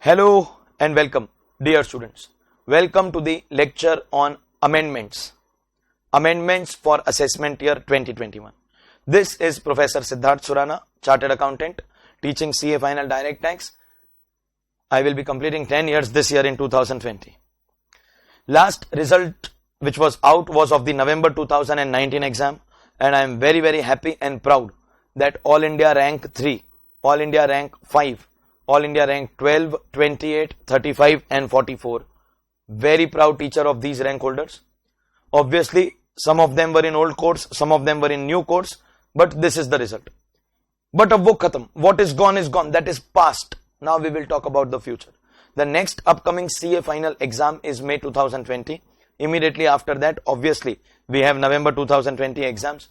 Hello and welcome, dear students. Welcome to the lecture on amendments. Amendments for assessment year 2021. This is Professor Siddharth Surana, Chartered Accountant, teaching CA Final Direct Tax. I will be completing 10 years this year in 2020. Last result which was out was of the November 2019 exam, and I am very happy and proud that All India rank 3, All India rank 5, All India rank 12, 28, 35 and 44. Very proud teacher of these rank holders. Obviously, some of them were in old course, some of them were in new course, but this is the result. But ab wo khatam. What is gone, that is past. Now we will talk about the future. The next upcoming CA final exam is May 2020. Immediately after that, obviously, we have November 2020 exams.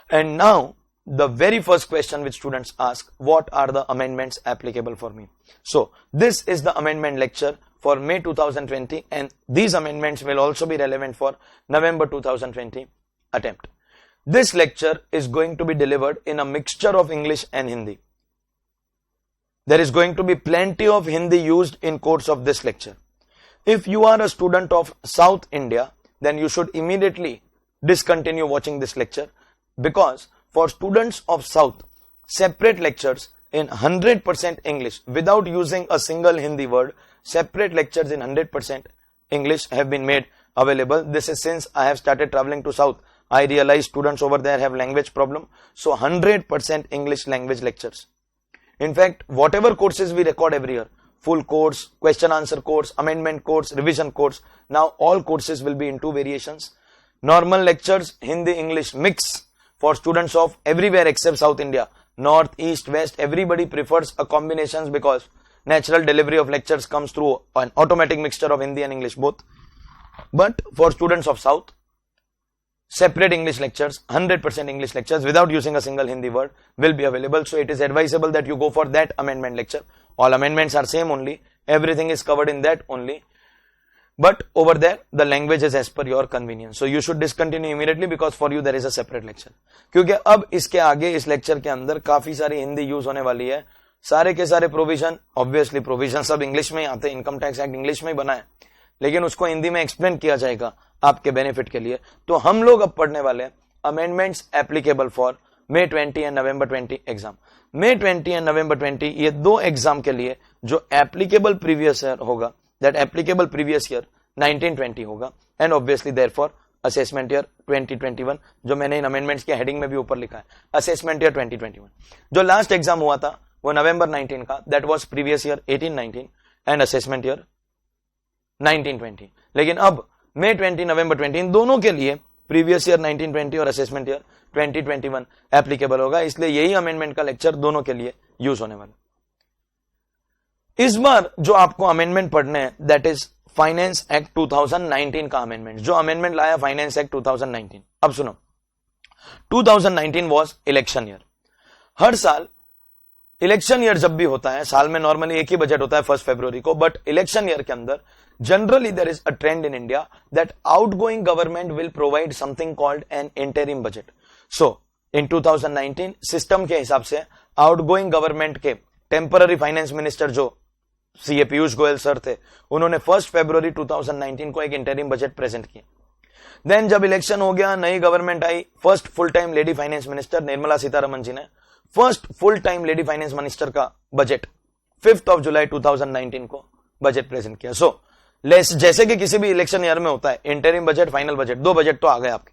And now, the very first question which students ask, what are the amendments applicable for me? So, this is the amendment lecture for May 2020, and these amendments will also be relevant for November 2020 attempt. This lecture is going to be delivered in a mixture of English and Hindi. There is going to be plenty of Hindi used in course of this lecture. If you are a student of South India, then you should immediately discontinue watching this lecture, because for students of South, separate lectures in 100% English without using a single Hindi word, separate lectures in 100% English have been made available. This is since I have started traveling to South. I realize students over there have language problem. So 100% English language lectures. In fact, whatever courses we record every year, full course, question answer course, amendment course, revision course, now all courses will be in 2 variations. Normal lectures, Hindi, English mix. For students of everywhere except South India, North, East, West, everybody prefers a combinations because natural delivery of lectures comes through an automatic mixture of Hindi and English both. But for students of South, separate English lectures, 100% English lectures without using a single Hindi word will be available. So it is advisable that you go for that amendment lecture. All amendments are same only. Everything is covered in that only. But over there, the language is as per your convenience. So you should discontinue immediately because for you there is a separate lecture. क्योंकि अब इसके आगे इस lecture के अंदर काफी सारी Hindi use होने वाली है. सारे के सारे प्रोविजन, ऑब्वियसली प्रोविजन सब इंग्लिश में ही आते हैं. इनकम टैक्स एक्ट इंग्लिश में ही बना है, लेकिन उसको हिंदी में एक्सप्लेन किया जाएगा आपके बेनिफिट के लिए. तो हम लोग अब पढ़ने वाले amendments applicable for May 20 and November 20 exam. May 20 and November 20 ये 2 एग्जाम के लिए जो एप्लीकेबल प्रीवियस ईयर होगा, that applicable previous year 1920 होगा, and obviously therefore assessment year 2021 जो मैंने इन amendments के heading में भी ऊपर लिखा है, assessment year 2021. जो last exam हुआ था वो November 19 का, that was previous year 1819 and assessment year 1920. लेकिन अब May 20 November 20 इन दोनों के लिए previous year 1920 और assessment year 2021 applicable होगा, इसलिए यही amendment का lecture दोनों के लिए use होने वाला. इस बार जो आपको अमेंडमेंट पढ़ने हैं, दैट इज फाइनेंस एक्ट 2019 का अमेंडमेंट. जो अमेंडमेंट लाया फाइनेंस एक्ट 2019. अब सुनो, 2019 वाज इलेक्शन ईयर. हर साल इलेक्शन ईयर जब भी होता है, साल में नॉर्मली एक ही बजट होता है 1 फरवरी को, बट इलेक्शन ईयर के अंदर generally there is a trend in India that outgoing government will provide something called an interim budget. So in 2019 system के हिसाब से आउटगोइंग गवर्नमेंट के टेम्पररी फाइनेंस मिनिस्टर जो सीए पीयूष गोयल सर थे, उन्होंने 1 फरवरी 2019 को एक इंटरिम बजट प्रेजेंट किया. देन जब इलेक्शन हो गया, नई गवर्नमेंट आई, first full time lady finance minister Nirmala Sitharaman ji ने first full time lady finance minister का बजट 5 जुलाई 2019 को बजट प्रेजेंट किया. सो जैसे कि किसी भी इलेक्शन ईयर में होता है, interim budget, final budget, 2 budget तो आ गए आपके.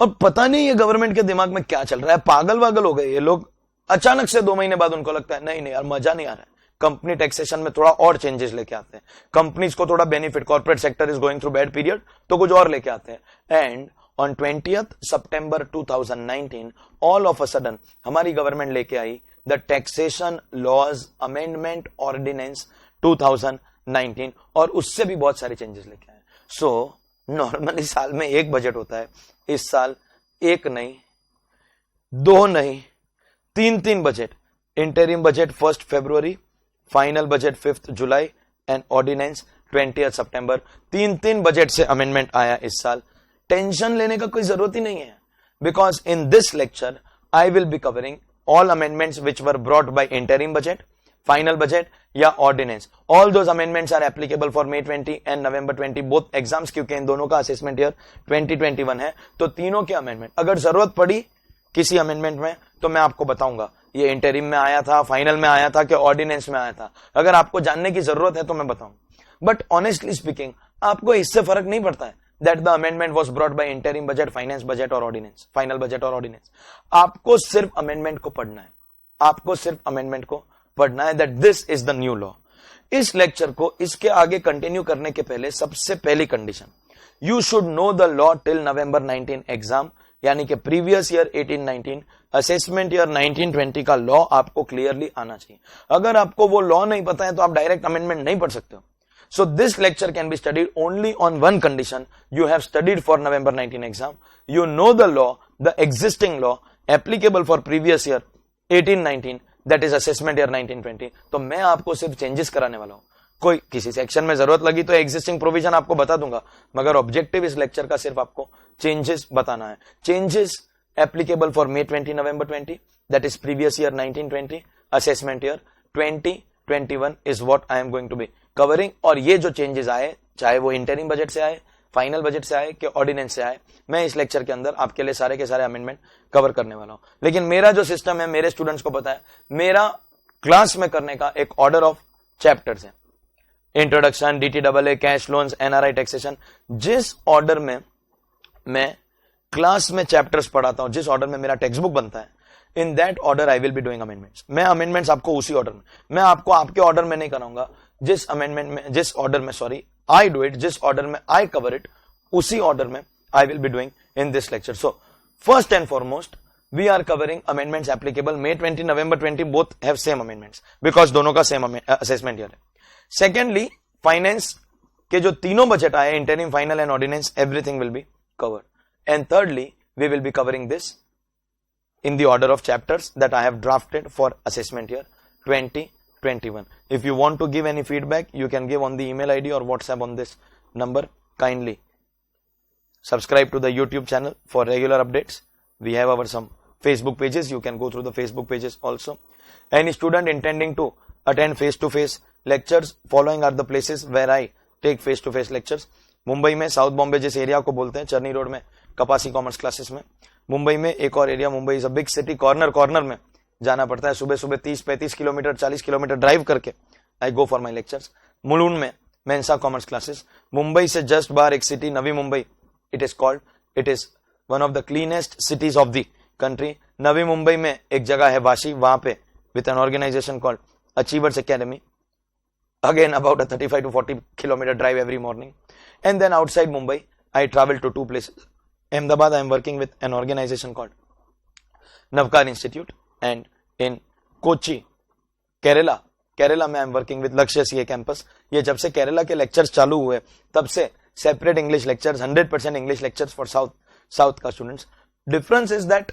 अब पता नहीं ये गवर्नमेंट के दिमाग में क्या चल रहा है, पागल वागल हो गए ये लोग. अचानक से 2 महीने बाद उनको लगता है नहीं यार मजा नहीं आ रहा है, कंपनी टैक्सेशन में थोड़ा और चेंजेस लेके आते हैं, कंपनीज को थोड़ा benefit, corporate sector is going through bad period, तो कुछ और लेके आते हैं. And on 20th September 2019 all of a sudden हमारी गवर्नमेंट लेके आई the taxation laws amendment ordinance 2019, और उससे भी बहुत सारे चेंजेस लेके आए. सो नॉर्मली साल में एक बजट होता है, इस साल एक नहीं, 2 नहीं, 3 बजट. इंटरिम बजट 1 फरवरी, फाइनल बजट 5 जुलाई and ordinance 20th September. 3 budget से अमेंडमेंट आया इस साल. टेंशन लेने का कोई जरूरत ही नहीं है, because in this lecture I will be covering all amendments which were brought by interim budget, final budget या ordinance. All those amendments are applicable for May 20 and November 20 both exams, क्योंकि इन दोनों का assessment year 2021 है. तो तीनों के amendment अगर जरूरत पड़ी किसी amendment में तो मैं आपको बताऊंगा ये interim में आया था, final में आया था कि ordinance में आया था. अगर आपको जानने की जरूरत है तो मैं बताऊं, बट honestly speaking आपको इससे फर्क नहीं पड़ता है that the amendment was brought by interim budget, finance budget और ordinance, final budget और ordinance. आपको सिर्फ amendment को पढ़ना है, आपको सिर्फ amendment को पढ़ना है, that this is the new law. इस लेक्चर को इसके आगे कंटिन्यू करने के पहले सबसे पहली condition, you should know the law till November 19 exam, यानी कि प्रीवियस ईयर 18-19 असेसमेंट ईयर 19-20 का लॉ आपको क्लियरली आना चाहिए. अगर आपको वो लॉ नहीं पता है तो आप डायरेक्ट अमेंडमेंट नहीं पढ़ सकते हो. So this lecture can be studied only on one condition. You have studied for November 19 exam. You know the law, the existing law applicable for previous year 18-19, that is assessment year 19-20. तो मैं आपको सिर्फ changes कराने वाला हूं. कोई किसी section में जरूरत लगी तो एग्जिस्टिंग प्रोविजन आपको बता दूंगा, मगर ऑब्जेक्टिव इस लेक्चर का सिर्फ आपको चेंजेस बताना है. Changes applicable for May 20, November 20, that is previous year 19-20, assessment year 2021 is what I am going to be covering. और ये जो चेंजेस आए, चाहे वो इंटरिम बजट से आए, फाइनल बजट से आए कि ऑर्डिनेंस से आए, मैं इस लेक्चर के अंदर आपके लिए सारे के सारे अमेंडमेंट कवर करने वाला हूं. लेकिन मेरा जो सिस्टम है, मेरे स्टूडेंट्स को पता है, मेरा क्लास में करने का एक ऑर्डर ऑफ चैप्टर्स है. Introduction, DTAA, cash loans, NRI taxation. जिस ऑर्डर में मैं क्लास में चैप्टर्स पढ़ाता हूं, जिस ऑर्डर में मेरा टेक्स्ट बुक बनता है, in that order I will be doing amendments. मैं अमेंडमेंट्स आपको उसी ऑर्डर में, मैं आपको आपके ऑर्डर में नहीं कराऊंगा. जिस अमेंडमेंट में, जिस ऑर्डर में, सॉरी, आई डू इट, जिस ऑर्डर में आई कवर इट, उसी ऑर्डर में I will be doing in this lecture. So first and foremost we are covering amendments applicable May 20, November 20, both have same amendments because दोनों का same assessment year है. Secondly, finance के जो तीनों budget आए, interim, final and ordinance, everything will be covered. And thirdly, we will be covering this in the order of chapters that I have drafted for assessment year 2021. If you want to give any feedback, you can give on the email ID or WhatsApp on this number. Kindly subscribe to the YouTube channel for regular updates. We have our some Facebook pages. You can go through the Facebook pages also. Any student intending to attend face-to-face lectures, following are the places where I take face-to-face lectures. Mumbai में south Bombay जिस area को बोलते हैं, चरनी road में कपासी commerce classes में. मुंबई में एक और area, Mumbai is a big city, corner में जाना पड़ता है. सुबह सुबह 30-35 किलोमीटर, 40 किलोमीटर ड्राइव करके I go for my lectures. Mulund में मेंसा कॉमर्स क्लासेस. मुंबई से जस्ट बाहर एक city, Navi Mumbai it is called, it is one of the cleanest cities of the country. Navi Mumbai में एक जगह है वाशी, वहां पे with an organization called Achievers Academy. Again about a 35 to 40 kilometer drive every morning. And then outside Mumbai, I travel to two places. Ahmedabad, I am working with an organization called Navkar Institute, and in Kochi, Kerala में I am working with लक्ष्य CA campus. ये जब से केरला के lectures चालू हुए तब से separate English lectures, 100% English lectures for South का students. Difference is that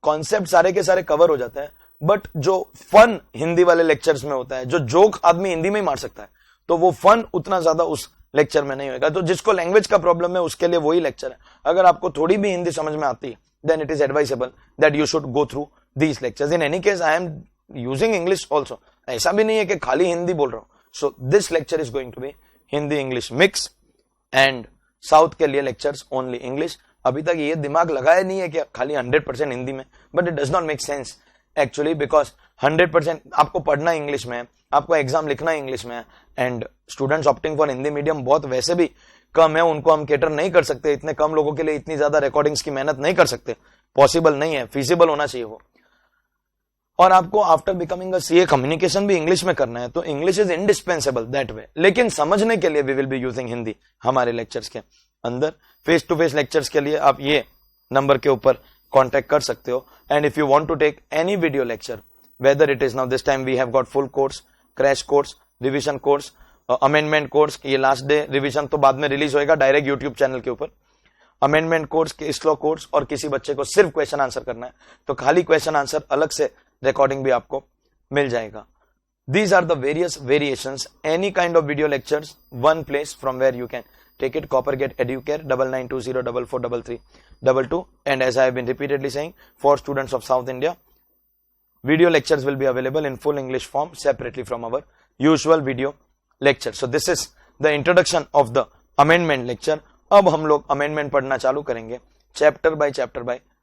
concept सारे के सारे कवर हो जाते हैं, बट जो फन हिंदी वाले लेक्चर्स में होता है, जो जोक आदमी हिंदी में ही मार सकता है, तो वो फन उतना ज्यादा उस लेक्चर में नहीं होगा. तो जिसको लैंग्वेज का प्रॉब्लम है उसके लिए वही लेक्चर है. अगर आपको थोड़ी भी हिंदी समझ में आती है, then it is advisable that you should go through these lectures. In any case I am using English also, ऐसा भी नहीं है कि खाली हिंदी बोल रहा हूं. So this lecture is going to be Hindi English mix, and south के लिए लेक्चर्स ओनली इंग्लिश. अभी तक ये दिमाग लगाया नहीं है कि खाली 100% हिंदी में, but it does not make sense actually, because 100% आपको पढ़ना इंग्लिश में है, आपको एग्जाम लिखना इंग्लिश में है, and students opting for Hindi medium बहुत वैसे भी कम है, उनको हम केटर नहीं कर सकते. इतने कम लोगों के लिए इतनी ज्यादा रिकॉर्डिंग्स की मेहनत नहीं कर सकते, पॉसिबल नहीं है, फिजिबल होना चाहिए वो. और आपको after becoming a CA communication भी इंग्लिश में करना है, तो English is indispensable that way. लेकिन समझने के लिए we will be using Hindi हमारे लेक्चर्स के अंदर. फेस टू फेस लेक्चर्स के लिए आप ये नंबर के ऊपर कांटेक्ट कर सकते हो. And if you want to take any video lecture, whether it is now this time we have got full course, crash course, revision course, amendment course. ये लास्ट डे रिवीजन तो बाद में release होएगा direct YouTube channel के ऊपर. Amendment course, slow course, और किसी बच्चे को सिर्फ क्वेश्चन आंसर करना है तो खाली क्वेश्चन आंसर अलग से रिकॉर्डिंग भी आपको मिल जाएगा. These are the various variations, any kind of video lectures, one place from where you can take it. Coppergate Educare 9920443322. And as I have been repeatedly saying, for students of South India, video lectures will be available in full English form separately from our usual video lecture. So this is the introduction of the amendment lecture. अब हम लोग amendment पढ़ना चालू करेंगे chapter by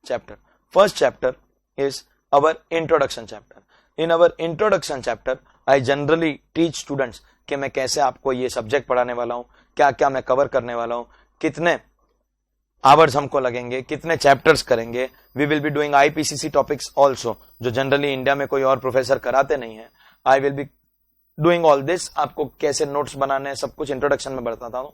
chapter. First chapter is our introduction chapter. In our introduction chapter, I generally teach students कि मैं कैसे आपको ये सब्जेक्ट पढ़ाने वाला हूं, क्या क्या मैं कवर करने वाला हूं, कितने आवर्स हमको लगेंगे, कितने चैप्टर्स करेंगे. We will be doing IPCC topics also, जो जनरली इंडिया में कोई और प्रोफेसर कराते नहीं है. I will be doing all this. आपको कैसे नोट्स बनाने, सब कुछ इंट्रोडक्शन में बताता हूं.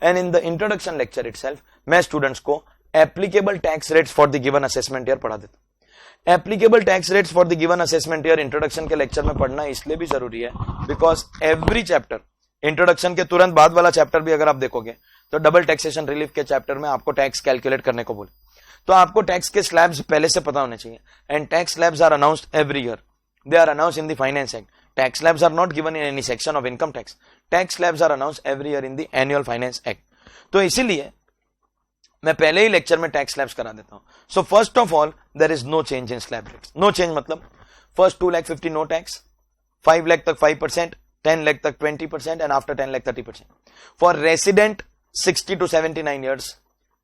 And in the introduction lecture itself मैं स्टूडेंट्स को applicable tax rates for the given assessment year पढ़ा देता हूं. Applicable tax rates for the given assessment year introduction के लेक्चर में पढ़ना इसलिए भी जरूरी है बिकॉज एवरी चैप्टर, इंट्रोडक्शन के तुरंत बाद वाला चैप्टर भी अगर आप देखोगे तो डबल टैक्सेशन रिलीफ के चैप्टर में आपको टैक्स कैलकुलेट करने को बोले, तो आपको टैक्स के स्लैब्स पहले से पता होने चाहिए. And tax slabs are announced every year. They are announced in the finance act. Tax slabs are not given in any section of income tax. Tax slabs are announced every year in the annual finance act. तो इसीलिए मैं पहले ही lecture में tax slabs करा देता हूं. So first of all there is no change in slab rates. No change मतलब फर्स्ट 2,50,000 नो टैक्स, 5 लाख तक 5%, 10 lakh तक 20%, and after 10 lakh 30%. For resident 60 to 79 years,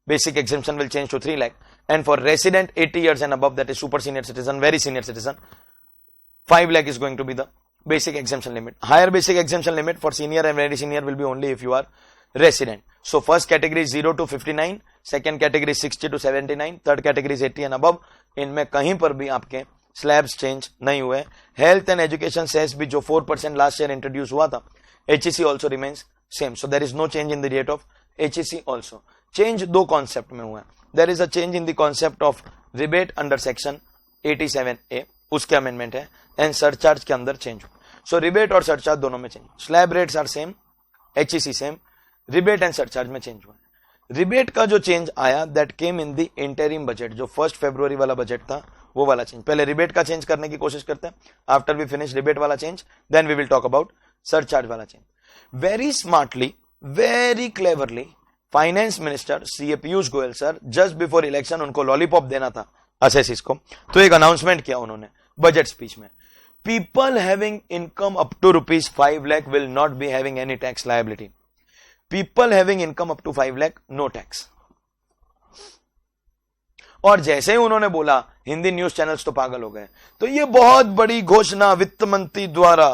basic exemption will change to 3 lakh. And for resident 80 years and above, that is super senior citizen, very senior citizen, 5 lakh is going to be the basic exemption limit. Higher basic exemption limit for senior and very senior will be only if you are resident. So first category is 0 to 59, second category is 60 to 79, third category is 80 and above. इनमें कहीं पर भी आपके slabs change नहीं हुए. Health and education cess भी जो 4% last year introduce हुआ था, HEC also remains same. So there is no change in the rate of HEC also. Change दो कॉन्सेप्ट में हुआ है. There is a change in the concept of rebate under section 87A, उसके amendment है, and surcharge के अंदर change हुआ. सो rebate और सरचार्ज दोनों में change. Slab rates are same, HEC same, rebate and surcharge में चेंज हुआ. रिबेट का जो चेंज आया that came in the interim budget, जो 1 फरवरी वाला बजट था वो वाला चेंज. पहले रिबेट का चेंज करने की कोशिश करते हैं. आफ्टर वी फिनिश रिबेट वाला change, then we will talk about surcharge वाला change. Very smartly, very cleverly, finance minister CA Piyush Goyal sir just before election, उनको लॉलीपॉप देना था असेसिस को, तो एक अनाउंसमेंट किया उन्होंने बजट स्पीच में. People having income up to ₹5 lakh will not be having any tax liability. People having income up to 5 lakh, no tax. और जैसे ही उन्होंने बोला, हिंदी न्यूज चैनल्स तो पागल हो गए. तो ये बहुत बड़ी घोषणा वित्त मंत्री द्वारा,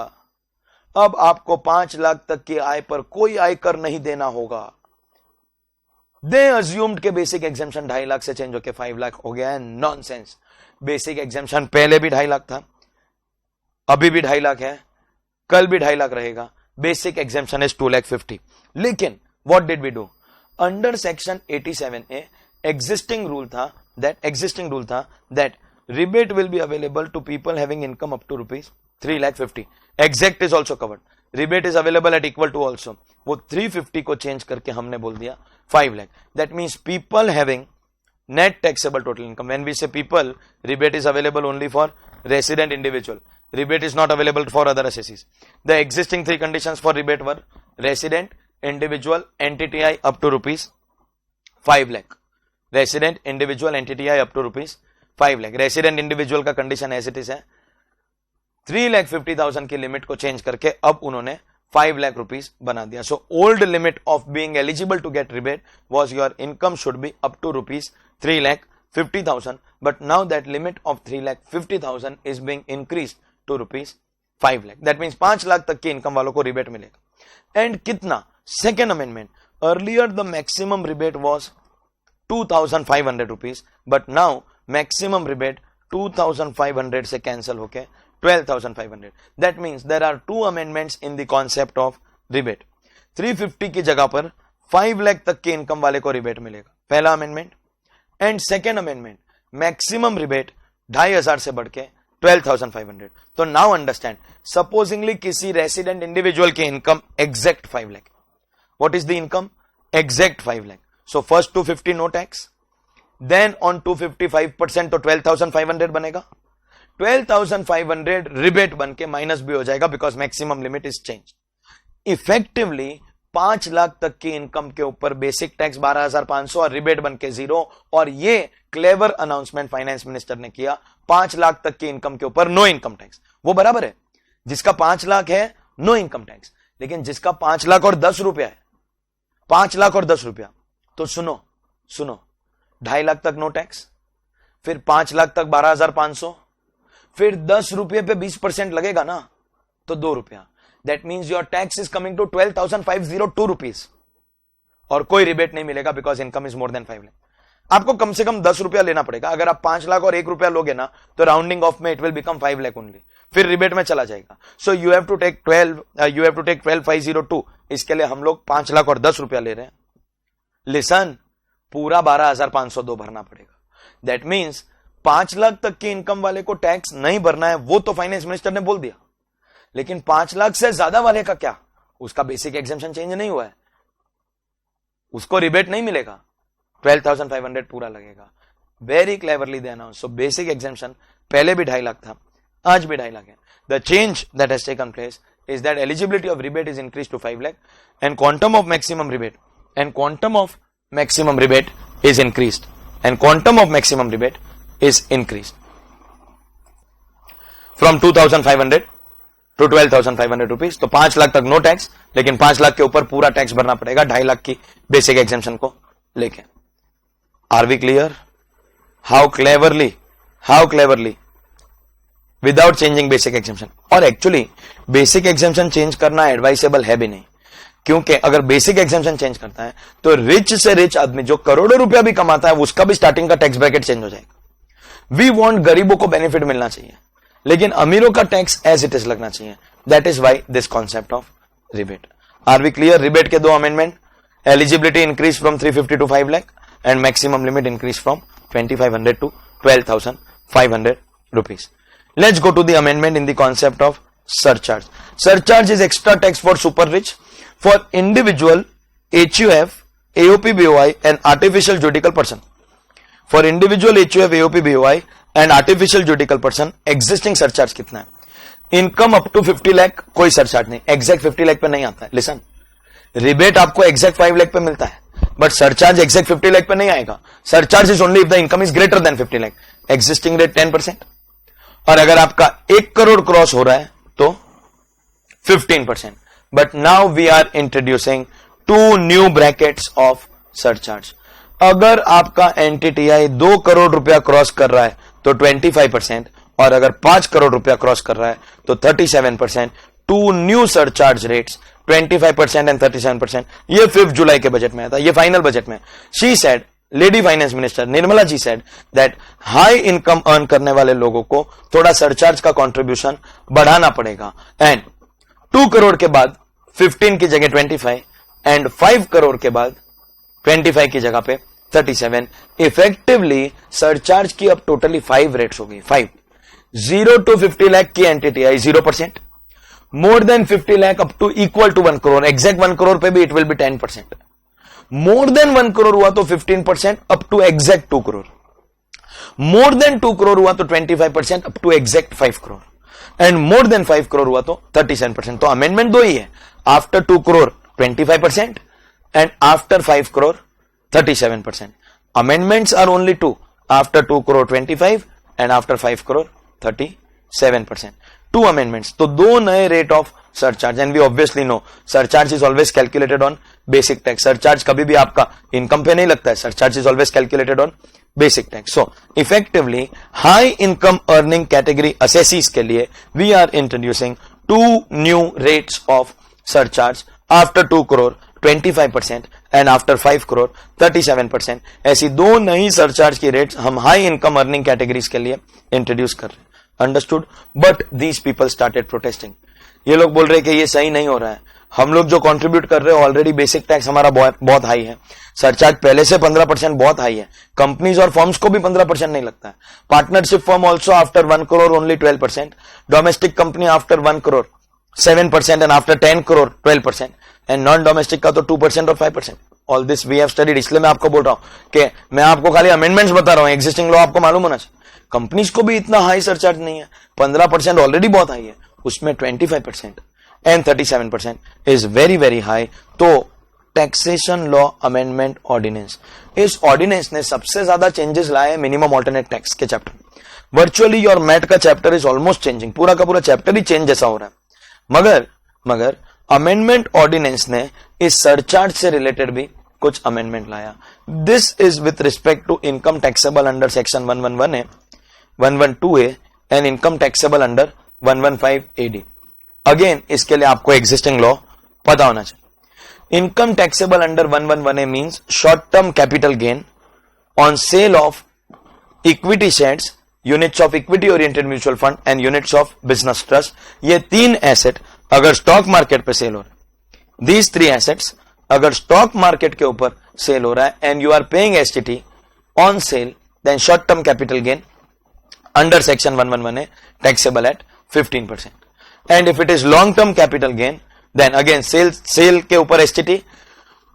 अब आपको 5 लाख तक की आय पर कोई आयकर नहीं देना होगा. दे अज्यूम्ड के बेसिक एग्जेम्पशन 2.5 लाख से चेंज होकर 5 लाख हो गया है. नॉनसेंस. बेसिक एग्जेम्पशन पहले भी 2.5 लाख था, अभी भी 2.5 लाख है, कल भी 2.5 लाख रहेगा. Basic exemption is 2,50,000. लेकिन what did we do? Under section 87A existing rule था that rebate will be available to people having income up to ₹3,50,000. Exact is also covered. Rebate is available at equal to also. वो 350 को change करके हमने बोल दिया 5 lakh. That means people having net taxable total income. When we say people, rebate is available only for resident individual. Rebate is not available for other assessees. The existing 3 conditions for rebate were resident, individual, entity up to ₹5 lakh. Resident individual entity I up to ₹5 lakh. Resident individual का condition as it is है. 3,50,000 की limit को change करके अब उन्होंने 5 lakh rupees बना दिया. So old limit of being eligible to get rebate was your income should be up to ₹3,50,000, but now that limit of 3,50,000 is being increase to ₹5 lakh. That means 5 lakh तक की इनकम वालों को रिबेट मिलेगा. And कितना? Second amendment. Earlier the maximum rebate was ₹2,500, but now maximum rebate 2,500 से cancel होके 12,500. That means there are 2 amendments in the concept of rebate. 350 की जगह पर 5 लाख तक के इनकम वाले को रिबेट मिलेगा, पहला amendment. And second amendment, maximum rebate 2,500 से बढ़ के 12,500. तो नाउ अंडरस्टैंड, सपोजिंगली किसी रेसिडेंट इंडिविजुअल की income exact 5 lakh. What is the income? Exact 5 lakh. So first 250 no tax, then on 255% तो 12,500 बनेगा. 12,500 रिबेट बन के माइनस भी हो जाएगा because maximum limit is change. Effectively 5 lakh तक की इनकम के ऊपर बेसिक टैक्स 12,500 और रिबेट बन के 0। और ये क्लेवर अनाउंसमेंट फाइनेंस मिनिस्टर ने किया, 5 लाख तक की इनकम के ऊपर नो इनकम टैक्स। वो बराबर है, जिसका 5 लाख है नो इनकम टैक्स, लेकिन जिसका 5 लाख और 10 रुपया है, 5 लाख और 10 रुपया, तो सुनो 2.5 लाख तक नो टैक्स, फिर 5 लाख तक 12,500, फिर 10 रुपये पे 20% लगेगा ना, तो 2 रुपया। That means your tax is coming to 12,502 rupees, और कोई रिबेट नहीं मिलेगा because income is more than 5 lakh. आपको कम से कम 10 रुपया लेना पड़ेगा। अगर आप 5 लाख और 1 रुपया लोगे ना, तो राउंडिंग ऑफ में it will become 5 lakh only, फिर रिबेट में चला जाएगा। So you have to take 12,502। इसके लिए हम लोग 5 लाख और 10 रुपया ले रहे हैं। लिसन, पूरा 12,502 भरना पड़ेगा। दैट मीन्स 5 लाख तक की इनकम वाले को टैक्स नहीं भरना है, वो तो फाइनेंस मिनिस्टर ने बोल दिया, लेकिन 5 लाख से ज्यादा वाले का क्या? उसका बेसिक एग्जेम्पशन चेंज नहीं हुआ है, उसको रिबेट नहीं मिलेगा, 12,500 पूरा लगेगा। वेरी क्लेवरली दे अनाउंस। सो बेसिक एग्जेम्पशन पहले भी 2.5 लाख था, आज भी 2.5 लाख है। The change that has taken place is that eligibility of rebate is increased to 5 lakh and quantum of maximum rebate is increased from 2,500 to 12,500 rupees। तो 5 लाख तक no tax, लेकिन 5 लाख के ऊपर पूरा टैक्स भरना पड़ेगा 2.5 लाख की बेसिक एग्जेम्पशन को लेके। Are we clear? How cleverly without changing basic exemption. और एक्चुअली बेसिक एग्जेम्पशन चेंज करना एडवाइसेबल है भी नहीं, क्योंकि अगर बेसिक एग्जेम्पशन चेंज करता है तो रिच से रिच आदमी जो करोड़ों रुपया भी कमाता है उसका भी स्टार्टिंग का टैक्स ब्रैकेट चेंज हो जाएगा। वी वांट गरीबों को बेनिफिट मिलना चाहिए, लेकिन अमीरों का टैक्स एज इट इज लगना चाहिए। That is why this concept of rebate. Are we clear? Rebate के 2 amendment, eligibility increase from 350 to 5 lakh and maximum limit increase from 2,500 to 12,500 rupees. Let's go to the amendment in the concept of surcharge. Surcharge is extra tax for super rich, for individual, HUF, AOP, BOI and artificial juridical person. For individual, HUF, AOP, BOI and artificial juridical person, existing surcharge कितना है? Income up to 50 lakh कोई surcharge नहीं, exact 50 lakh पे नहीं आता है। Listen, rebate आपको exact 5 lakh पे मिलता है, but surcharge exact 50 lakh पे नहीं आएगा। Surcharge is only if the income is greater than 50 lakh. Existing rate 10%, और अगर आपका 1 करोड़ क्रॉस हो रहा है तो 15%। But now we are introducing 2 new brackets of surcharge. अगर आपका एनटीटीआई 2 करोड़ रुपया क्रॉस कर रहा है तो 25%, और अगर 5 करोड़ रुपया क्रॉस कर रहा है तो 37%। 2 न्यू सरचार्ज रेट्स, 25% एंड 37%। ये 5 जुलाई के बजट में आया था, ये फाइनल बजट में। She said, lady finance minister Nirmala ji said that high income earn करने वाले लोगों को थोड़ा सरचार्ज का कंट्रीब्यूशन बढ़ाना पड़ेगा, एंड 2 करोड़ के बाद 15 की जगह 25 एंड 5 करोड़ के बाद 25 की जगह पे 37। इफेक्टिवली सरचार्ज की अब टोटली 5 रेट्स हो गई। 5 0 to 50 लाख की entity 0%, more than 50 lakh up to equal to 1 crore, exact 1 crore पे भी it will be 10%। More than 1 crore हुआ तो 15% up to exact 2 crore, more than 2 crore हुआ तो 25% up to exact 5 crore, and more than 5 crore हुआ तो 37%। तो अमेंडमेंट 2 ही है, after 2 crore 25% and after 5 crore 37%। Amendments are only 2, after 2 crore 25 and after 5 crore 37%। 2 amendments, तो 2 नए rate of surcharge. And we obviously no surcharge is always calculated on basic tax. Surcharge कभी भी आपका इनकम पे नहीं लगता है, surcharge is always calculated on basic tax. So effectively high income earning category assessees के लिए we are introducing 2 new rates of surcharge, after 2 crore 25% and after 5 crore 37%। ऐसी 2 नई सरचार्ज की रेट्स हम हाई इनकम अर्निंग कैटेगरीज के लिए इंट्रोड्यूस कर रहे हैं। Understood? But these people started protesting. ये लोग बोल रहे कि ये सही नहीं हो रहा है, हम लोग जो कंट्रीब्यूट कर रहे हो ऑलरेडी बेसिक टैक्स हमारा बहुत हाई है, सरचार्ज पहले से 15% बहुत हाई है, कंपनीज और फर्म्स को भी 15% नहीं लगता है, partnership firm also after 1 crore only 12%, domestic company after 1 crore 7% and after 10 crore 12%, and non domestic का तो 2% और 5%। All this we have studied, इसलिए मैं आपको बोल रहा हूं कि मैं आपको खाली अमेंडमेंट्स बता रहा हूं, एग्जिस्टिंग लॉ आपको मालूम होना चाहिए। कंपनीज को भी इतना हाई सरचार्ज नहीं है, 15% ऑलरेडी बहुत हाई है, उसमें 25% and 37% is very very high. तो टैक्सेशन लॉ अमेंडमेंट ऑर्डिनेंस, इस ऑर्डिनेंस ने सबसे ज्यादा चेंजेस लाए मिनिमम ऑल्टरनेट टैक्स के चैप्टर। वर्चुअली योर मैट का चैप्टर इज ऑलमोस्ट चेंजिंग, पूरा का पूरा चैप्टर ही चेंज जैसा हो रहा है। मगर अमेंडमेंट ऑर्डिनेंस ने इस सरचार्ज से रिलेटेड भी कुछ अमेंडमेंट लाया। This is with respect to income taxable under section 111A, 112A and income taxable under 115AD। Again इसके लिए आपको एग्जिस्टिंग लॉ पता होना चाहिए। Income taxable under 111A means short term capital gain on sale of equity shares, units of equity oriented mutual fund and units of business trust. ये तीन asset अगर stock market पे सेल हो रहा है, दीज थ्री एसेट्स अगर stock market के ऊपर सेल हो रहा है and you are paying STT on sale, then short term capital gain under section 111A taxable at 15%. And if it is long term capital gain, then again sale के ऊपर STT.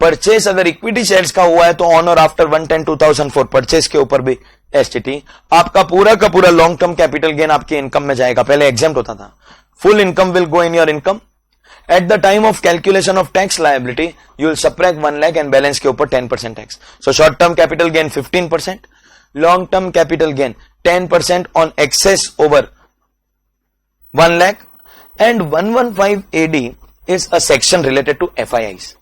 Purchase अगर equity shares का हुआ है तो on or after 1/10/2004 purchase के ऊपर भी एसटीटी। आपका पूरा का पूरा लॉन्ग टर्म कैपिटल गेन आपकी इनकम में जाएगा, पहले एग्जेम्प्ट होता था। Full income will go in your income. At the time of calculation of tax liability you will subtract 1 lakh and balance के ऊपर 10% tax. So short term capital gain 15%, long term capital gain 10% on excess over 1 lakh and 115AD is a section related to FIIs।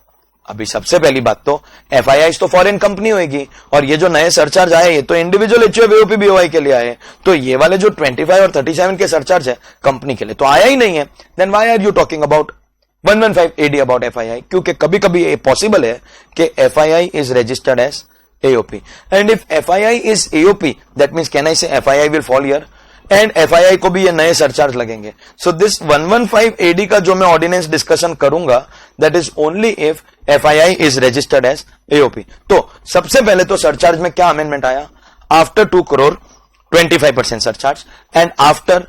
अभी सबसे पहली बात तो FIIs तो foreign company होगी, और ये जो नए सरचार्ज आए ये तो इंडिविजुअल HUF BOI के लिए आए, तो ये वाले जो 25 और 37 के सरचार्ज है कंपनी के लिए तो आया ही नहीं है। Then why are you talking about 115AD about FII? क्योंकि कभी कभी ये पॉसिबल है कि FII is registered as AOP, and if FII is AOP, that means can I say FII will fall here? And FII को भी ये नए सरचार्ज लगेंगे। So this 115AD का जो मैं ऑर्डिनेंस डिस्कशन करूंगा, that is only if FII is registered as AOP। तो सबसे पहले तो सरचार्ज में क्या अमेंडमेंट आया? After 2 crore 25% surcharge and after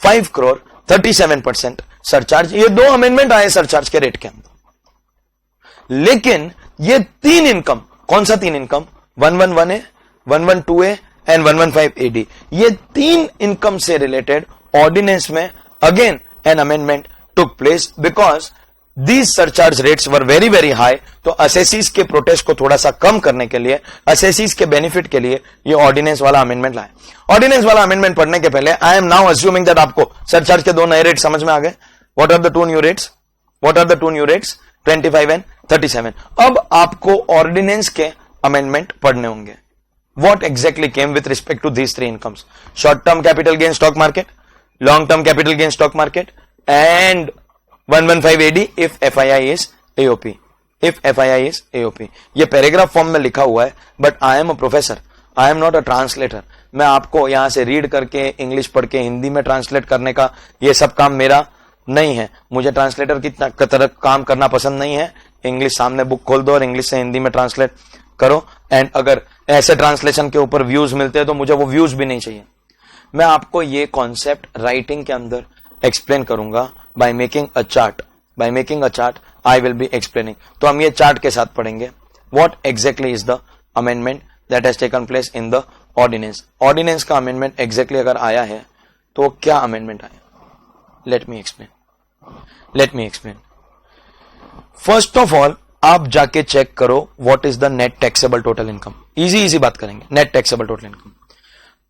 5 crore 37% surcharge. ये दो अमेंडमेंट आए सरचार्ज के रेट के अंदर। लेकिन ये तीन इनकम, कौन सा तीन income? 111A, 112A and 115AD, ये तीन इनकम से रिलेटेड ऑर्डिनेंस में again an amendment took place because these surcharge rates were very very high. तो असेसीज के प्रोटेस्ट को थोड़ा सा कम करने के लिए, असेसीज के बेनिफिट के लिए ये ऑर्डिनेंस वाला अमेंडमेंट लाए। ऑर्डिनेंस वाला अमेंडमेंट पढ़ने के पहले I am now assuming that आपको सरचार्ज के दो नए रेट समझ में आ गए। What are the two new rates? 25 and 37। अब आपको ऑर्डिनेंस के अमेंडमेंट पढ़ने होंगे। What exactly came with respect to these three incomes? Short term capital gain stock market, long term capital gain stock market and 115AD if FII is AOP. If FII is AOP. ये paragraph form में लिखा हुआ है, but I am a professor, I am not a translator. मैं आपको यहां से read करके इंग्लिश पढ़ के हिंदी में ट्रांसलेट करने का ये सब काम मेरा नहीं है। मुझे ट्रांसलेटर की तरह काम करना पसंद नहीं है। इंग्लिश सामने बुक खोल दो और इंग्लिश से हिंदी में ट्रांसलेट करो, एंड अगर ऐसे ट्रांसलेशन के ऊपर व्यूज मिलते हैं तो मुझे वो व्यूज भी नहीं चाहिए। मैं आपको ये कॉन्सेप्ट राइटिंग के अंदर एक्सप्लेन करूंगा by making a chart. By making a chart I will be explaining. तो हम ये चार्ट के साथ पढ़ेंगे what exactly is the amendment that has taken place in the ordinance. Ordinance का अमेंडमेंट एग्जैक्टली अगर आया है तो क्या अमेंडमेंट आया? Let me explain. First of all आप जाके चेक करो what is the net taxable total income. Easy बात करेंगे। नेट टैक्सेबल टोटल इनकम,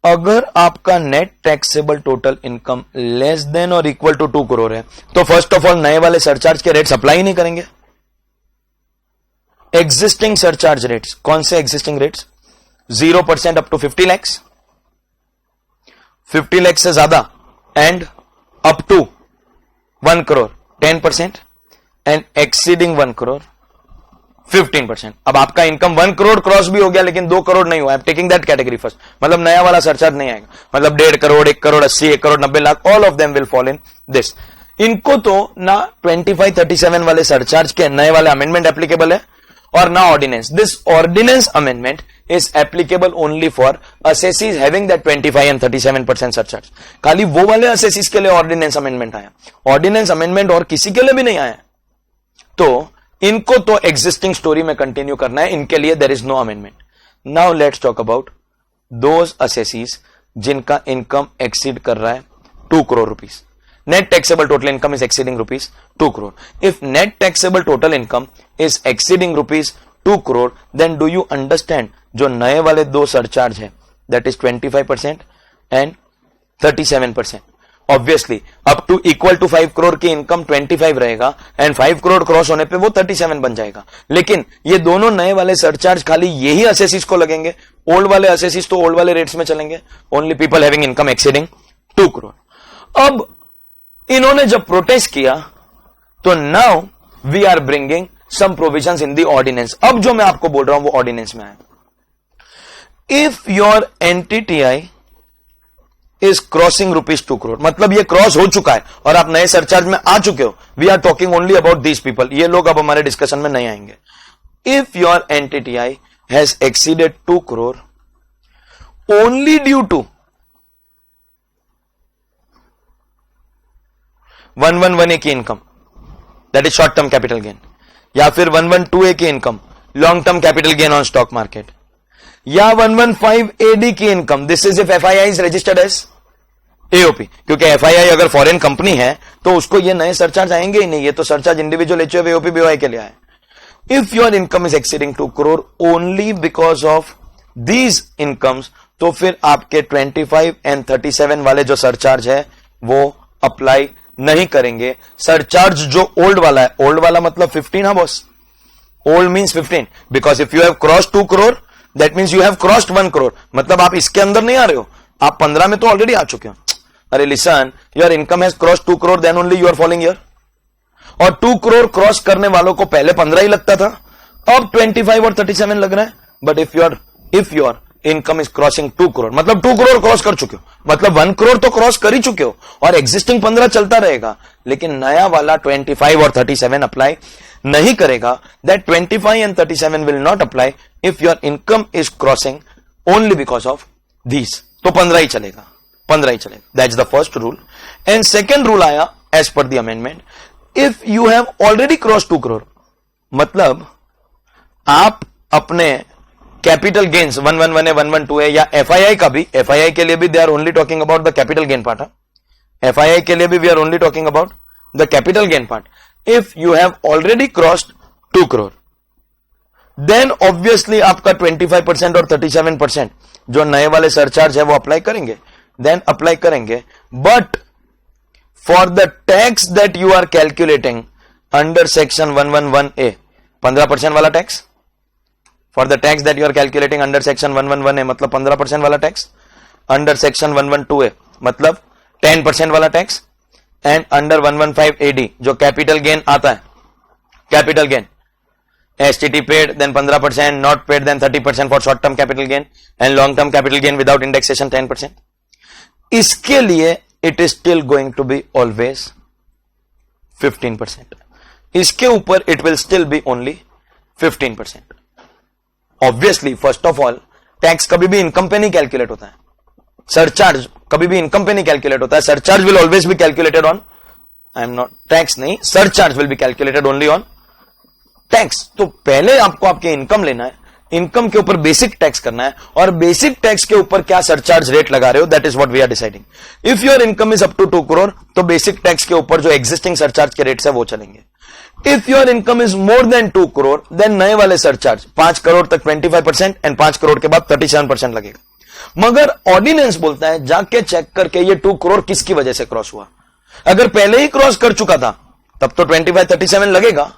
अगर आपका net taxable total income less than और इक्वल टू 2 करोड़ है तो फर्स्ट ऑफ ऑल नए वाले सरचार्ज के रेट्स अप्लाई नहीं करेंगे। एग्जिस्टिंग सरचार्ज रेट्स, कौन से existing rates? 0% up to 50 lakhs, 50 lakhs से ज्यादा and up to 1 crore 10% and exceeding 1 crore 15%। अब आपका इनकम 1 करोड़ क्रॉस भी हो गया लेकिन 2 करोड़ नहीं हुआ, I am taking that category first. मतलब नया वाला सरचार्ज नहीं आएगा, मतलब 1.5 crore, 1 crore 80, 1 crore 90 lakh, all of them will fall in this. इनको तो ना 25-37 वाले सरचार्ज के नए वाले अमेंडमेंट एप्लीकेबल है और ना ordinance. This ordinance amendment is applicable only for assessees having that 25 and 37% surcharge। खाली वो वाले assessees के लिए ऑर्डिनेंस अमेंडमेंट आया, ऑर्डिनेंस अमेंडमेंट और किसी के लिए भी नहीं आया। तो इनको तो एग्जिस्टिंग स्टोरी में कंटिन्यू करना है, इनके लिए there is no amendment. Now let's talk about those assessees जिनका इनकम एक्सीड कर रहा है 2 crore rupees. net taxable total income is exceeding rupees 2 crore. If net taxable total income is exceeding rupees 2 crore, then do you understand जो नए वाले दो surcharge है that is 25% and 37%. Obviously up to equal to 5 crore की income 25 रहेगा and 5 crore cross होने पे वो 37 बन जाएगा. लेकिन ये दोनों नए वाले सरचार्ज खाली यही असेसिस को लगेंगे. ओल्ड वाले असेसिस तो ओल्ड वाले रेट्स में चलेंगे. Only people having income exceeding 2 crore. अब इन्होंने जब प्रोटेस्ट किया तो now we are bringing some provisions in the ordinance. अब जो मैं आपको बोल रहा हूं वो ऑर्डिनेंस में है. If your NTTI is crossing rupees 2 crore, मतलब ये क्रॉस हो चुका है और आप नए सरचार्ज में आ चुके हो. We are talking only about these people. ये लोग अब हमारे डिस्कशन में नहीं आएंगे. If your NTTI has exceeded 2 crore only due to 111A की इनकम, that is short term capital gain, या फिर 112A की इनकम, long term capital gain on stock market, या 115AD की इनकम, this is if FII is registered as AOP. क्योंकि FII अगर फॉरेन कंपनी है तो उसको ये नए सरचार्ज आएंगे ही नहीं. ये तो surcharge individual HUF AOP BOI के लिए आए. If your income is exceeding 2 crore only because of these incomes, तो फिर आपके 25 एंड 37 वाले जो सरचार्ज है वो अप्लाई नहीं करेंगे. सरचार्ज जो ओल्ड वाला है, ओल्ड वाला मतलब 15. हाँ boss, old means 15 because if you have crossed 2 crore that means you have crossed 1 crore. मतलब आप इसके अंदर नहीं आ रहे हो, आप 15 में तो ऑलरेडी आ चुके हो. अरे listen, your income has crossed 2 crore then only you are following here. और 2 crore क्रॉस करने वालों को पहले 15 ही लगता था, अब 25 और 37 लग रहा है. But if your income is crossing 2 crore, मतलब 2 crore क्रॉस कर चुके हो, मतलब 1 crore तो क्रॉस कर ही चुके हो और एग्जिस्टिंग 15 चलता रहेगा. लेकिन नया वाला 25 और 37 अप्लाई नहीं करेगा. That 25 and 37 will not apply if your income is crossing only because of these. तो 15 ही चलेगा, 15 ही चलेगा. That's the first rule. And second rule आया as per the amendment, if you have already cross 2 crore, मतलब आप अपने capital gains 111A 112A या FII का भी, FII के लिए भी they are only talking about the capital gain part. FII के लिए भी we are only talking about the capital gain part. If you have already crossed 2 crore then obviously आपका 25% और 37% जो नए वाले सरचार्ज है वो अप्लाई करेंगे, देन अप्लाई करेंगे. But for the tax that you are calculating under section 111A, 15% वाला tax. For the tax that you are calculating under section 111A मतलब 15% वाला टैक्स, under section 112A मतलब 10% वाला टैक्स, एंड अंडर 115AD जो capital gain आता है, capital gain STT paid then 15%, not paid then 30% for short term capital gain and long term capital gain without indexation 10%. इसके लिए it is still going to be always 15%. इसके ऊपर it will still be only 15%. Obviously first of all tax कभी भी income पे नहीं calculate होता है, सरचार्ज कभी भी इनकम पे नहीं कैलकुलेट होता है. Surcharge will always be calculated on, I am not tax नहीं, surcharge will be calculated only on tax. तो पहले आपको आपके इनकम लेना है, इनकम के ऊपर बेसिक टैक्स करना है, और बेसिक टैक्स के ऊपर क्या सरचार्ज रेट लगा रहे हो that is what we are deciding. If your income is up to 2 crore तो बेसिक टैक्स के ऊपर जो एग्जिस्टिंग सरचार्ज के रेट्स है वो चलेंगे. If your income is more than 2 crore then नए वाले सरचार्ज 5 crore तक 25% एंड 5 crore के बाद 37% लगेगा. मगर ऑर्डिनेंस बोलता है जाके चेक करके ये 2 crore किसकी वजह से क्रॉस हुआ. अगर पहले ही क्रॉस कर चुका था तब तो 25-37 लगेगा,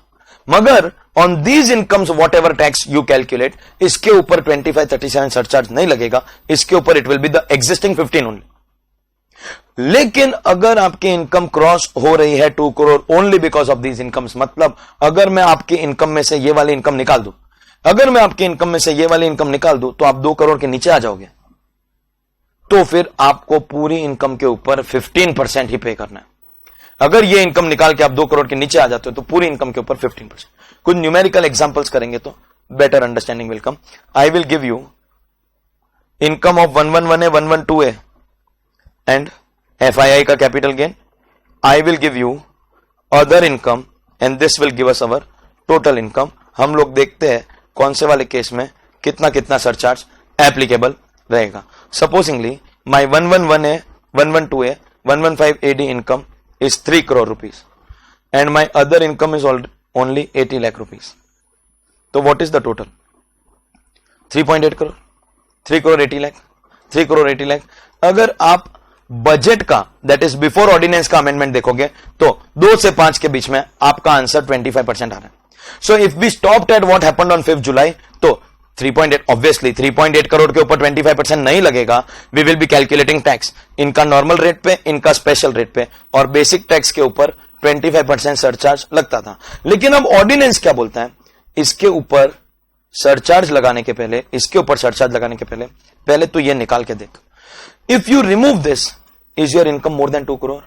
मगर on these incomes what ever tax you calculate इसके ऊपर 25-37 सरचार्ज नहीं लगेगा, इसके ऊपर it will be the existing 15 only. लेकिन अगर आपकी इनकम क्रॉस हो रही है 2 crore only because of these incomes, मतलब अगर मैं आपकी इनकम में से ये वाली इनकम निकाल दूं, अगर मैं आपकी इनकम में से ये वाली इनकम निकाल दूं तो आप 2 crore के नीचे आ जाओगे, तो फिर आपको पूरी इनकम के ऊपर 15% ही पे करना है. अगर ये इनकम निकाल के आप 2 crore के नीचे आ जाते हो तो पूरी इनकम के ऊपर 15%. कुछ न्यूमेरिकल एग्जांपल्स करेंगे तो better understanding will come. I will give you income of 111A 112A and FII का capital gain. I will give you other income and this will give us our total income. हम लोग देखते हैं कौन से वाले केस में कितना कितना सरचार्ज एप्लीकेबल रहेगा. Supposedly my 111A 112A 115AD income is 3 crore rupees and my other income is only 80 lakh rupees. So what is the total? 3.8 crore, 3 crore 80 lakh, 3 crore 80 lakh. अगर आप बजट का that is before ordinance का amendment देखोगे तो 2 से 5 के बीच में आपका आंसर 25% आ रहा है. So if we stopped at what happened on 5 July तो 3.8 ऑब्वियसली 3.8 करोड़ के ऊपर 25% नहीं लगेगा. We will be calculating tax, इनका नॉर्मल रेट पे, इनका स्पेशल रेट पे, और बेसिक टैक्स के ऊपर 25% सरचार्ज लगता था. लेकिन अब ऑर्डिनेंस क्या बोलता है, इसके ऊपर सरचार्ज लगाने के पहले, इसके ऊपर सरचार्ज लगाने के पहले तो ये निकाल के देख. If you remove this, is your income more than 2 crore?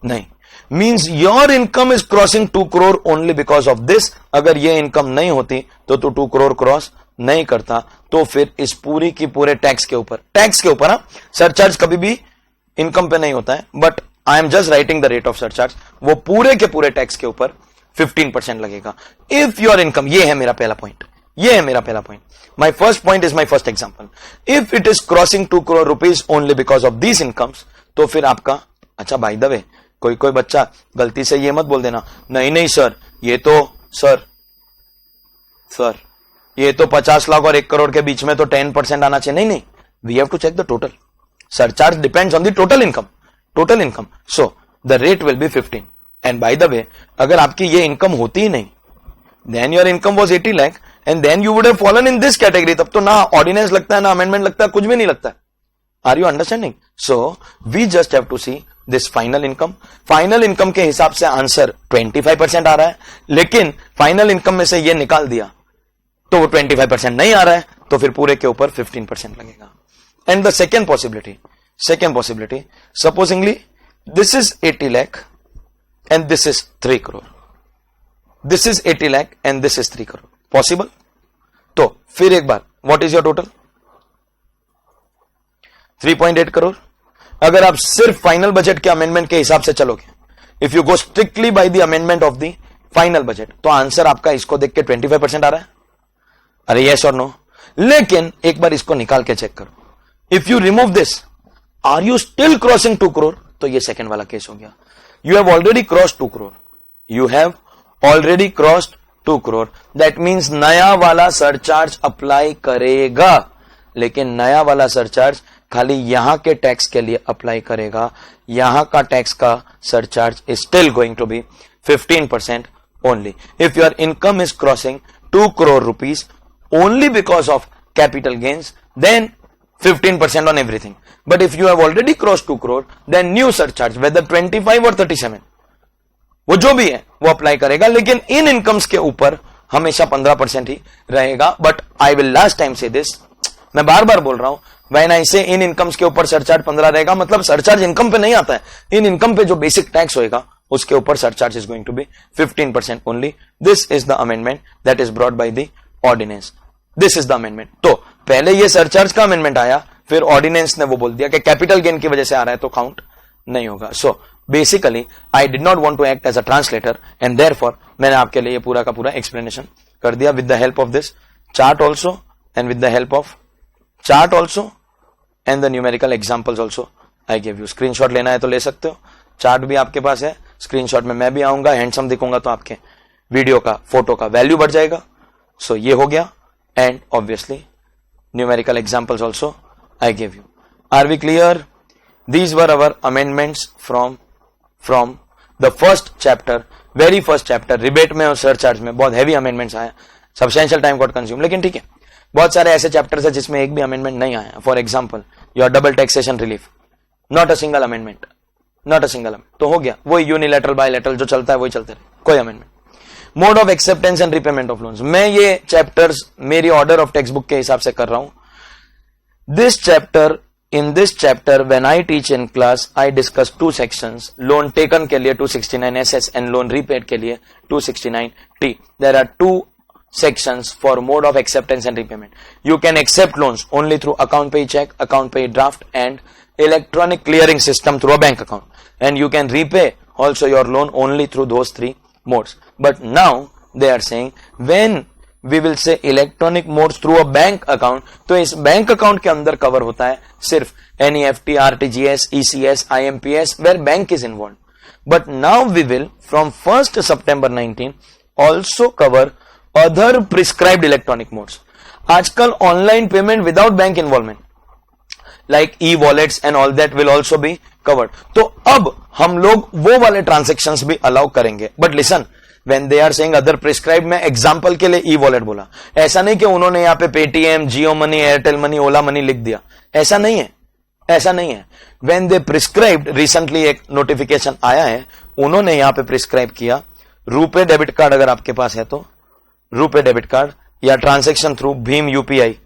नहीं. Means your income is crossing 2 crore only because of this. अगर ये इनकम नहीं होती तो 2 करोड़ क्रॉस नहीं करता. तो फिर इस पूरी की पूरे टैक्स के ऊपर सरचार्ज कभी भी इनकम पे नहीं होता है, but I am just writing the rate of surcharge. वो पूरे के पूरे टैक्स के ऊपर 15% लगेगा. इफ योर इनकम, ये है मेरा पहला point. My first point is my first example. If it is crossing 2 crore rupees only because of these incomes, तो फिर आपका, अच्छा बाय द वे, कोई बच्चा गलती से ये मत बोल देना, नहीं सर, ये तो ये तो 50 लाख और 1 करोड़ के बीच में तो 10% आना चाहिए. नहीं, we have to check the total. Surcharge depends on the total income. So the rate will be 15. And by the way, अगर आपकी ये इनकम होती ही नहीं, then your income was 80 lakh and then you would have fallen in this category. तब तो ना ordinance लगता है, ना अमेंडमेंट लगता है, कुछ भी नहीं लगता है. Are you understanding? So we just have to see this final income के हिसाब से आंसर 25% आ रहा है, लेकिन फाइनल इनकम में से ये निकाल दिया तो वो 25% नहीं आ रहा है, तो फिर पूरे के ऊपर 15% लगेगा. And the second possibility, supposedly this is 80 lakh and this is 3 crore. This is 80 lakh and this is 3 crore. Possible? तो फिर एक बार, what is your total? 3.8 crore. अगर आप सिर्फ फाइनल बजट के अमेंडमेंट के हिसाब से चलोगे, if you go strictly by the amendment of the final budget, तो आंसर आपका इसको देख के 25% आ रहा है. अरे यस और नो? लेकिन एक बार इसको निकाल के चेक करो. If you remove this, are you still crossing 2 crore? तो ये सेकंड वाला केस हो गया. You have already crossed 2 crore. That means नया वाला सरचार्ज अप्लाई करेगा, लेकिन नया वाला सरचार्ज खाली यहां के टैक्स के लिए अप्लाई करेगा. यहां का टैक्स का surcharge is still going to be 15% only. If your income is crossing 2 crore rupees only because of capital gains, then 15% on everything. But if you have already cross 2 crore, then new surcharge whether 25 और 37, वो जो भी है वो apply करेगा, लेकिन इन incomes के ऊपर हमेशा 15% ही रहेगा. But I will last time से दिस, मैं बार बार बोल रहा हूं, व्हेन आई से इन इनकम्स के ऊपर सरचार्ज 15 रहेगा, मतलब सरचार्ज इनकम पे नहीं आता है. इन इनकम पे जो बेसिक टैक्स होएगा उसके ऊपर surcharge is going to be 15% only. This is the amendment that is brought by the ordinance. This is the amendment. तो पहले ये सरचार्ज का अमेंडमेंट आया, फिर ऑर्डिनेंस ने वो बोल दिया कि कैपिटल गेन की वजह से आ रहा है तो काउंट नहीं होगा. So basically I did not want to act as a translator, and therefore मैंने आपके लिए पूरा का पूरा एक्सप्लेनेशन कर दिया with the help of this chart also, and with the help of chart also and the numerical examples also I give you. Screenshot लेना है तो ले सकते हो, चार्ट भी आपके पास है, स्क्रीनशॉट में मैं भी आऊंगा, हैंडसम दिखूंगा तो आपके वीडियो का, फोटो का वैल्यू बढ़ जाएगा. सो ये हो गया, and obviously numerical examples also I give you. Are we clear? These were our amendments from the first chapter, very first chapter. Rebate में और सरचार्ज में बहुत हैवी अमेंडमेंट्स आए, सब्सटेंशियल टाइम गॉट कंज्यूम. लेकिन ठीक है, बहुत सारे ऐसे चैप्टर्स है जिसमें एक भी अमेंडमेंट नहीं आया. For example your double taxation relief, not a single amendment. तो हो गया, वही यूनिलैटरल बायलैटरल जो चलता है वही चलते रहे, कोई amendment. Mode of acceptance and repayment of loans, मैं ये चैप्टर्स मेरी ऑर्डर ऑफ टेक्स्ट बुक के हिसाब से कर रहा हूं. In this chapter, when I teach in class, I discuss 2 sections. Loan taken के लिए 269 SS and loan repaid के लिए 269 T. There are 2 sections for mode of acceptance and repayment. You can accept loans only through account pay check, account pay draft, and electronic clearing system through a bank account. And you can repay also your loan only through those 3 modes. But now they are saying when we will say electronic modes through a bank account, तो इस bank account के अंदर cover होता है सिर्फ NEFT, RTGS, ECS, IMPS, where bank is involved. But now we will from 1st September 19 also cover other prescribed electronic modes. आजकल online payment without bank involvement like e wallets and all that will also be covered. तो अब हम लोग वो वाले transactions भी allow करेंगे. But listen, when they are saying other prescribe, मैं एग्जांपल के लिए ई वॉलेट बोला. ऐसा नहीं कि उन्होंने यहां पे पेटीएम, जियो मनी, एयरटेल मनी, ओला मनी लिख दिया. ऐसा नहीं है, ऐसा नहीं है. व्हेन दे प्रिस्क्राइब्ड, रिसेंटली एक नोटिफिकेशन आया है, उन्होंने यहां पे प्रिस्क्राइब किया रुपे डेबिट कार्ड अगर आपके पास है तो रुपे डेबिट कार्ड या ट्रांजेक्शन थ्रू भीम यूपीआई,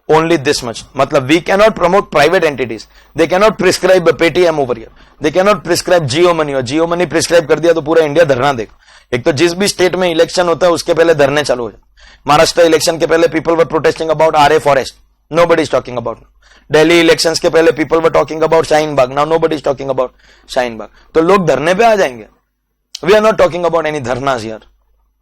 ओनली दिस मच. मतलब we cannot promote private entities, they cannot prescribe Paytm over here, they cannot prescribe Jio money. और जियो मनी प्रिस्क्राइब कर दिया तो पूरा इंडिया धरना देगा. एक तो जिस भी स्टेट में इलेक्शन होता है उसके पहले धरने चालू हो जाए. महाराष्ट्र इलेक्शन के पहले people were protesting about Aarey forest, nobody is talking about. Delhi elections के पहले people were talking about Shaheen Bagh, now nobody is talking about Shaheen Bagh. तो लोग धरने पे आ जाएंगे. We are not talking about any dharnas here,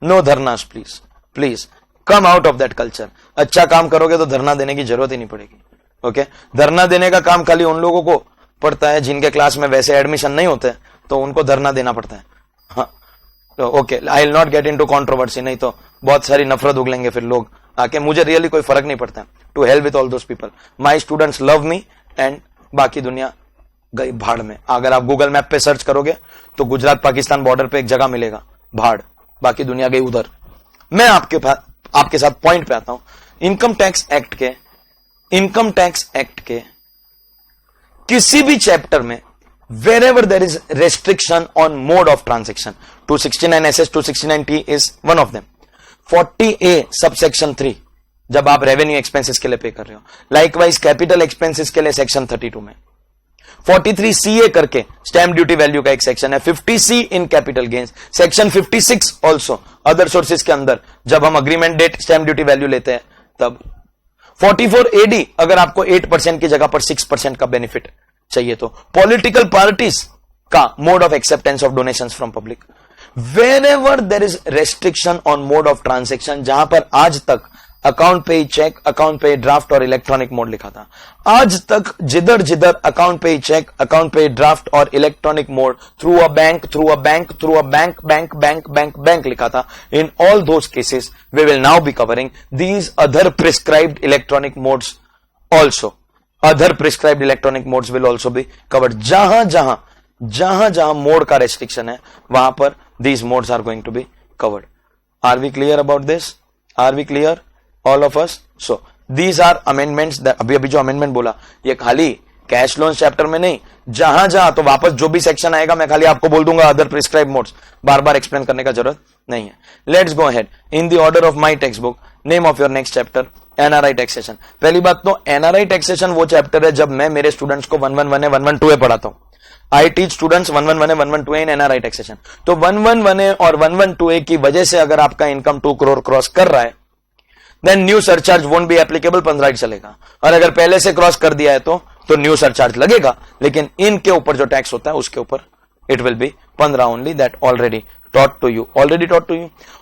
no dharnas. Please please come out of that culture. अच्छा काम करोगे तो धरना देने की जरूरत ही नहीं पड़ेगी. ओके, धरना देने का काम खाली उन लोगों को पड़ता है जिनके क्लास में वैसे एडमिशन नहीं होते, तो उनको धरना देना पड़ता है. हाँ, तो okay, I will not get into controversy, नहीं तो बहुत सारी नफरत उगलेंगे फिर लोग आके. मुझे रियली कोई फर्क नहीं पड़ता. To help with all those people. My students love me and बाकी दुनिया गई भाड़ में. अगर आप गूगल मैप पे सर्च करोगे तो गुजरात पाकिस्तान बॉर्डर पे एक जगह मिलेगा भाड़, बाकी दुनिया गई उधर. मैं आपके साथ पॉइंट पे आता हूं. इनकम टैक्स एक्ट के किसी भी चैप्टर में wherever there is restriction on mode of transaction, 269SS, 269T is one of them. 40A subsection 3 जब आप रेवेन्यू एक्सपेंसेस के लिए पे कर रहे हो, लाइकवाइज कैपिटल एक्सपेंसेस के लिए सेक्शन 32 में 43CA करके स्टैम्प ड्यूटी वैल्यू का एक सेक्शन है. 50C in capital gains, section 56 also other sources के अंदर जब हम agreement date stamp duty value लेते हैं तब. 44AD अगर आपको 8% की जगह पर 6% का बेनिफिट चाहिए तो. पॉलिटिकल पार्टीज का mode of acceptance of donations from public. Wherever there is restriction on mode of transaction, जहां पर आज तक account payee cheque, account payee draft और इलेक्ट्रॉनिक मोड लिखा था, आज तक जिधर जिधर account payee cheque, account payee draft और electronic mode through a bank, through a bank, through a bank, bank bank bank bank लिखा था, in all those cases we will now be covering these other prescribed electronic modes also. Other prescribed electronic modes will also be covered. जहां जहां mode का restriction है वहां पर these modes are going to be covered. Are we clear about this? Are we clear all of us? So these are amendments that अभी जो amendment बोला ये खाली कैश लोन चैप्टर में नहीं, जहां तो वापस जो भी सेक्शन आएगा मैं खाली आपको बोल दूंगा अदर प्रिस्क्राइब मोड्स, बार बार एक्सप्लेन करने का जरूरत नहीं है. Let's go ahead in the order of my text book. Name of your next chapter NRI taxation. पहली बात तो एनआरआई टैक्सेशन वो चैप्टर है जब मैं मेरे स्टूडेंट्स को 111A 112A पढ़ाता हूं. I teach students 111A 112A in NRI taxation. तो 111A और 112A की वजह से अगर आपका इनकम 2 करोड़ क्रॉस कर रहा है then new surcharge won't be applicable, 15 चलेगा. और अगर पहले से क्रॉस कर दिया है तो न्यू सरचार्ज लगेगा, लेकिन इनके ऊपर जो टैक्स होता है उसके ऊपर it will be 15 only. That already taught to you.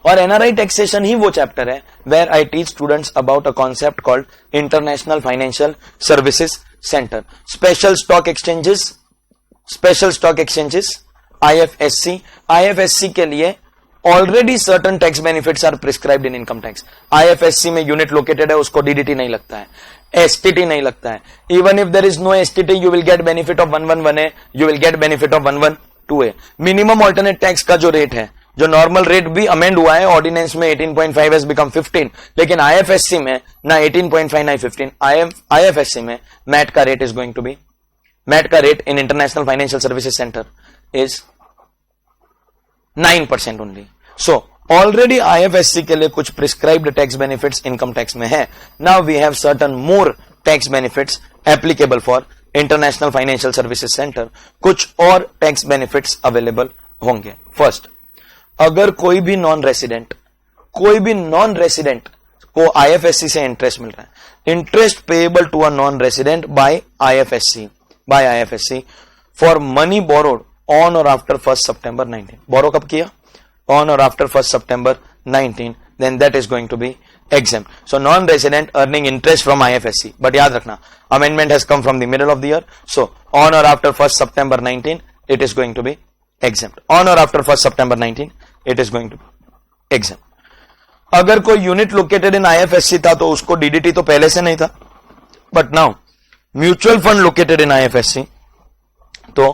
और एनआरआई टैक्सेशन ही वो चैप्टर है where I teach students about a concept called International Financial Services Center. Special stock exchanges, IFSC के लिए already certain tax benefits are prescribed in income tax. IFSC में unit located है, उसको DDT नहीं लगता है, STT नहीं लगता है. Even if there is no STT, you will get benefit of 111A, you will get benefit of 112A. Minimum alternate tax का जो रेट है, जो नॉर्मल रेट भी अमेंड हुआ है, ऑर्डिनेंस में 18.5 has become 15, लेकिन IFSC में ना 18.5 ना 15. IFSC में मैट का rate is going to be, MAT का rate in international financial services centre is 9% ओनली. सो ऑलरेडी IFSC के लिए कुछ prescribed tax benefits income tax में है. Now we have certain more tax benefits applicable for international financial services centre. कुछ और tax benefits available होंगे. First, अगर कोई भी नॉन रेसिडेंट को IFSC से इंटरेस्ट मिल रहा है, interest payable to a non resident by IFSC for money borrowed on or after 1 September 19. Borrow कब किया? On or after 1 September 19, then that is going to be exempt. So non-resident earning interest from IFSC, but याद रखना amendment has come from the middle of the year, so on or after 1 September 19 it is going to be exempt. On or after 1st September 19, it is going to be exempt. अगर कोई unit located in IFSC था तो उसको DDT तो पहले से नहीं था, but now mutual fund located in IFSC तो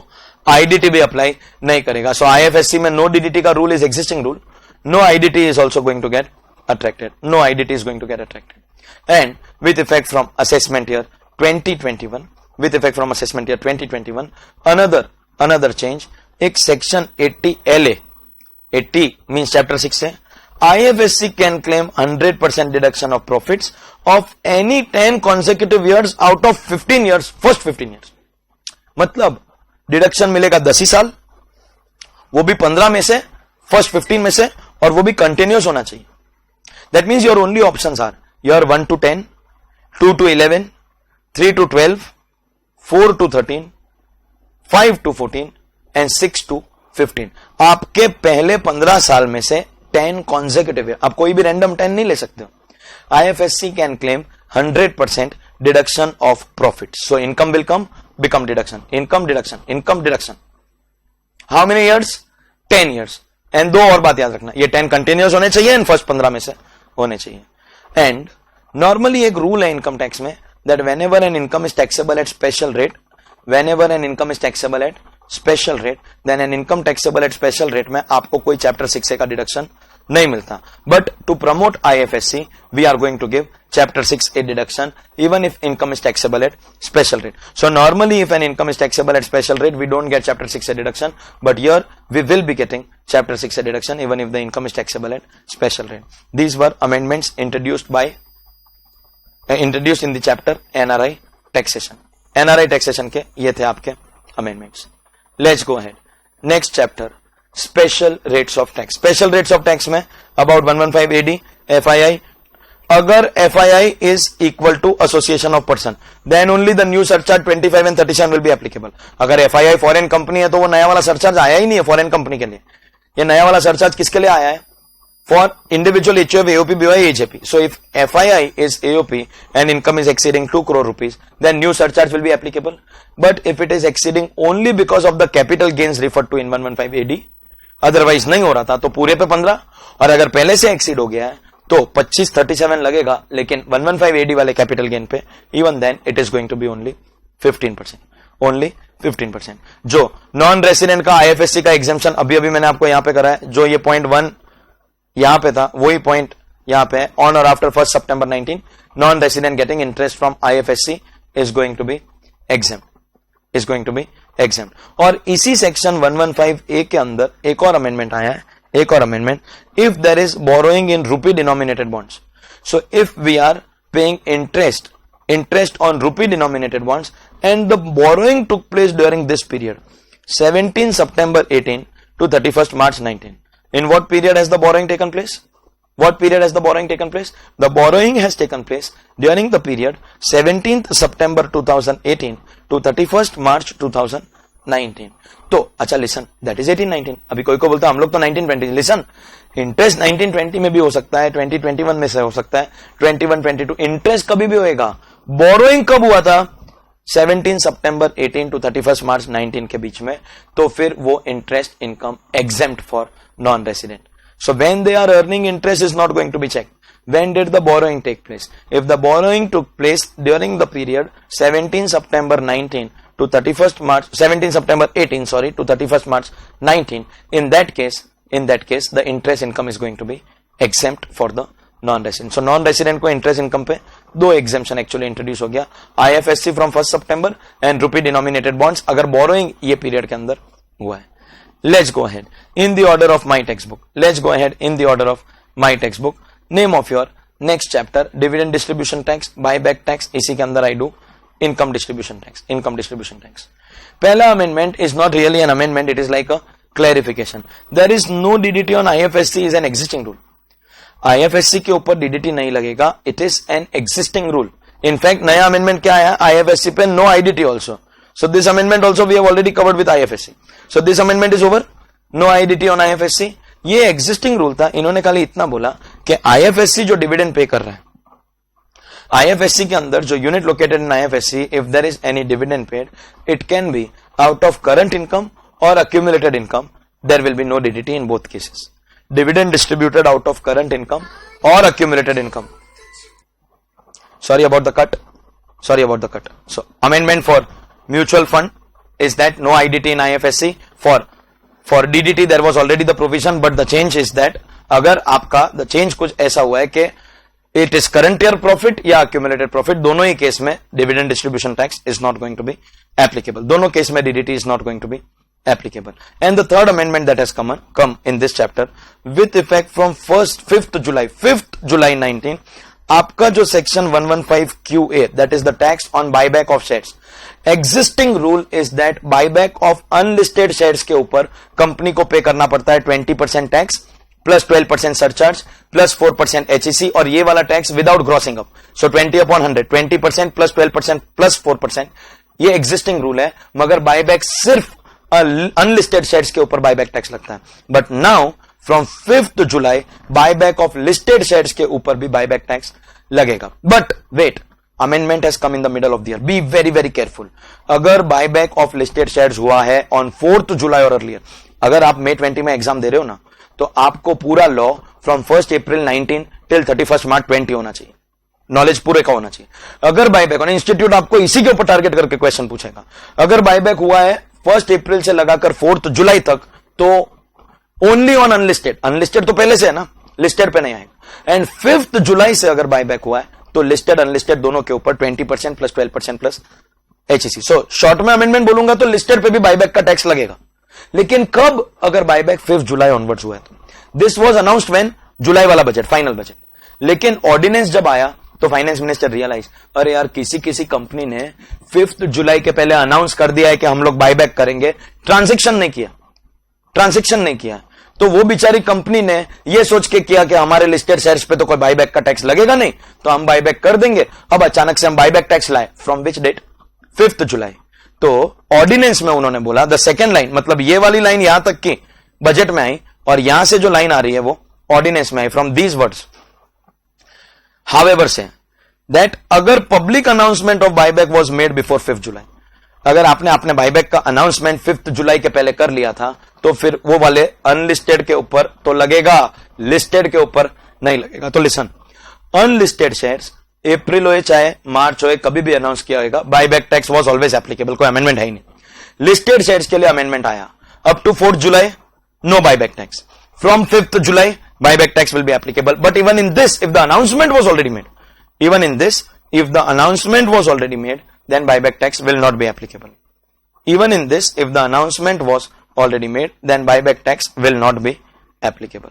आईडीटी भी अप्लाई नहीं करेगा. सो आईएफएससी में नो डीडीटी का rule is existing rule. No IDT is also going to get attracted. No IDT is going to get attracted. And with effect from assessment year 2021, with effect from assessment year 2021, another change, एक section 80 LA, 80 means chapter 6 से IFSC can claim 100% deduction of profits of any 10 consecutive years out of 15 years, first 15 years. मतलब deduction मिलेगा 10 ही साल, वो भी 15 में से, first 15 में से, और वो भी कंटिन्यूस होना चाहिए. That means your only options are your 1 to 10, 2 to 11, 3 to 12, 4 to 13, 5 to 14 and 6 to 15. आपके पहले 15 साल में से 10 consecutive है. आप कोई भी random 10 नहीं ले सकते हो. IFSC can claim 100% deduction of profits. So income will become deduction. Income deduction. How many years? 10 years. And दो और बात याद रखना, ये 10 कंटिन्यूस होने चाहिए एंड फर्स्ट 15 में से होने चाहिए. एंड नॉर्मली एक रूल है इनकम टैक्स में that whenever an income is taxable at special rate, whenever an income is taxable at special rate, then an income taxable at special rate में आपको कोई चैप्टर 6 का डिडक्शन नहीं मिलता. But to promote IFSC we are going to give chapter 6A deduction even if income is taxable at special rate. So normally if an income is taxable at special rate we don't get chapter 6A deduction, but here we will be getting chapter 6A deduction even if the income is taxable at special rate. These were amendments introduced in the chapter NRI taxation. NRI taxation के ये थे आपके amendments. Let's go ahead. Next chapter, special rates of tax. Special rates of tax में about 115 AD FII. अगर FII is equal to association of person, then only the new surcharge 25 and 37 will be applicable. अगर FII foreign company है तो वो नया वाला surcharge आया ही नहीं है फॉरेन कंपनी के लिए. ये नया वाला सरचार्ज किसके लिए आया है? For individual HUF, AOP, BOI, AJP. So if FII is AOP and income is exceeding 2 crore rupees, then new surcharge will be applicable. But if it is exceeding only because of the capital gains referred to in 115 AD, otherwise नहीं हो रहा था तो पूरे पे 15, और अगर पहले से एक्सीड हो गया है तो 25-37 लगेगा, लेकिन 115 AD वाले कैपिटल गेन पे even then it is going to be only 15%. Only 15%. जो नॉन रेसिडेंट का आईएफएससी का एग्जाम्पशन अभी मैंने आपको यहां पे करा है, जो ये पॉइंट 1 यहां पे था वही पॉइंट यहां पे on or after 1st September 19 non resident getting interest from IFSC is going to be exempt. और इसी सेक्शन 115A के अंदर एक और अमेंडमेंट आया है, if there is borrowing in rupee denominated bonds. So if we are paying interest on rupee denominated bonds and the borrowing took place during this period 17 September 18 to 31st March 19. In what period has the borrowing taken place? The borrowing has taken place during the period 17th September 2018 to 31st March 2019. तो अच्छा listen, that is 18-19. अभी कोई को बोलता है हम लोग तो 19-20. लिसन, इंटरेस्ट 19-20 में भी हो सकता है, 20-21 में से हो सकता है, 21-22. इंटरेस्ट कभी भी होएगा. बोरोइंग कब हुआ था? 17 सितंबर 18 टू 31 मार्च 19 के बीच में. तो फिर वो interest income exempt for non resident. So when they are earning interest is not going to be check. When did the borrowing take place? If the borrowing took place during the period 17 September 19 to 31st March, 17 September 18, sorry, to 31st March 19, in that case, the interest income is going to be exempt for the non-resident. So non-resident को interest income पे दो exemption actually introduce हो गया. IFSC from 1st September and rupee denominated bonds अगर borrowing ये period के अंदर हुआ है. Let's go ahead in the order of my textbook. Name of your next chapter, dividend distribution tax, buyback tax. इसी के अंदर I do income distribution tax. पहला amendment is not really an amendment, it is like a clarification. There is no DDT on IFSC is an existing rule. IFSC के ऊपर DDT नहीं लगेगा, it is an existing rule. In fact, नया amendment क्या आया? IFSC पे no IDT also. So this amendment also we have already covered with IFSC. So this amendment is over. No IDT on IFSC. ये existing rule था. इन्होंने खाली इतना बोला कि आईएफएससी जो डिविडेंड पे कर रहा है, आईएफएससी के अंदर जो unit located in IFSC, if there is any dividend paid, it can be out of current income or accumulated income, there will be no DDT in both cases. Dividend distributed out of current income or accumulated income. Sorry about the cut. So amendment for mutual fund is that no IDT in IFSC. For DDT there was already the provision, but the change is that अगर आपका the change कुछ ऐसा हुआ है कि it is current year profit या accumulated profit, दोनों ही case में dividend distribution tax is not going to be applicable. दोनों केस में DDT is not going to be applicable. And the third amendment that has come in this chapter with effect from 5th July 19, आपका जो section 115 QA, that is the tax on buyback of shares. Existing rule is that buyback of unlisted shares के ऊपर company को पे करना पड़ता है 20% tax plus 12% surcharge plus 4% HEC और ये वाला टैक्स विदाउट ग्रॉसिंग अप. सो 20/100 20% प्लस 12% प्लस 4%, ये एग्जिस्टिंग रूल है. मगर बायबैक सिर्फ अनलिस्टेड शेयर्स के ऊपर बायबैक टैक्स लगता है. But now from 5th July buyback of listed shares के ऊपर भी बायबैक टैक्स लगेगा. But wait, amendment has come in the middle of the year. Be very very careful. अगर buyback of listed shares हुआ है on 4th July और earlier, अगर आप May 20 में एग्जाम दे रहे हो ना, तो आपको पूरा law from 1st April 19 till 31st March 20 होना चाहिए. नॉलेज पूरे का होना चाहिए. अगर बायबैक होना, इंस्टीट्यूट आपको इसी के ऊपर टारगेट करके क्वेश्चन पूछेगा. अगर बायबैक हुआ है 1st April से लगाकर 4th July तक, तो ओनली ऑन अनलिस्टेड. अनलिस्टेड तो पहले से है ना, लिस्टेड पे नहीं आएगा. एंड 5th July से अगर बायबैक हुआ है तो लिस्टेड अनलिस्टेड दोनों के ऊपर 20% plus 12% plus HEC. So short में अमेंडमेंट बोलूंगा तो लिस्टेड पे भी बायबैक का टैक्स लगेगा. लेकिन कब? अगर बायबैक 5th July ऑनवर्ड्स हुआ है तो. दिस वाज अनाउंस्ड व्हेन जुलाई वाला बजट, फाइनल बजट. लेकिन ऑर्डिनेंस जब आया तो फाइनेंस मिनिस्टर रियलाइज, अरे यार किसी कंपनी ने 5th July के पहले अनाउंस कर दिया है कि हम लोग बायबैक करेंगे, ट्रांजेक्शन नहीं किया. तो वो बेचारी कंपनी ने ये सोच के किया कि हमारे लिस्टेड शेयर्स पे तो कोई बायबैक का टैक्स लगेगा नहीं, तो हम बायबैक कर देंगे. अब अचानक से हम बायबैक टैक्स लाए. From which date? 5th July. तो ऑर्डिनेंस में उन्होंने बोला, द सेकेंड लाइन, मतलब ये वाली लाइन यहां तक की बजट में आई और यहां से जो लाइन आ रही है वो ऑर्डिनेंस में आई. From these words, however say that अगर public announcement of buyback was made before 5th July, अगर आपने अपने बायबैक का अनाउंसमेंट 5th July के पहले कर लिया था, तो फिर वो वाले अनलिस्टेड के ऊपर तो लगेगा, लिस्टेड के ऊपर नहीं लगेगा. तो लिसन, अनलिस्टेड शेयर्स अप्रैल हो चाहे मार्च हो, कभी भी अनाउंस किया होगा, buyback tax was always applicable. कोई अमेंडमेंट है ही नहीं. लिस्टेड शेयर्स के लिए अमेंडमेंट आया. Up to 4th July no buyback tax. From 5th July buyback tax will be applicable. But even in this, if the announcement was already made, then buyback tax will not be applicable. Even in this, if the announcement was already made, then buyback tax will not be applicable.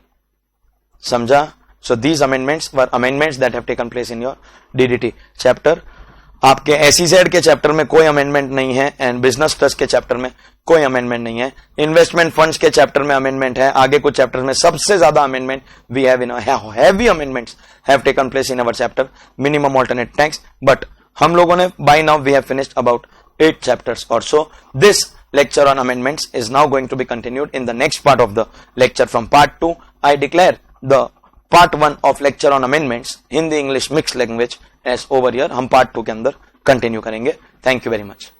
Samjha? So these amendments were amendments that have taken place in your DDT chapter. आपके SEZ के chapter में कोई amendment नहीं है and business trust के chapter में कोई amendment नहीं है. इन्वेस्टमेंट फंड्स के चैप्टर में अमेंडमेंट है. आगे कुछ चैप्टर में सबसे ज्यादा amendment we have in heavy amendments have taken place in our chapter minimum alternate tax. But हम लोगों ने by now we have finished about 8 chapters or so. This lecture on amendments is now going to be continued in the next part of the lecture from part 2. I declare the part 1 of lecture on amendments Hindi English mixed language as over here. हम part 2 के अंदर continue करेंगे. Thank you very much.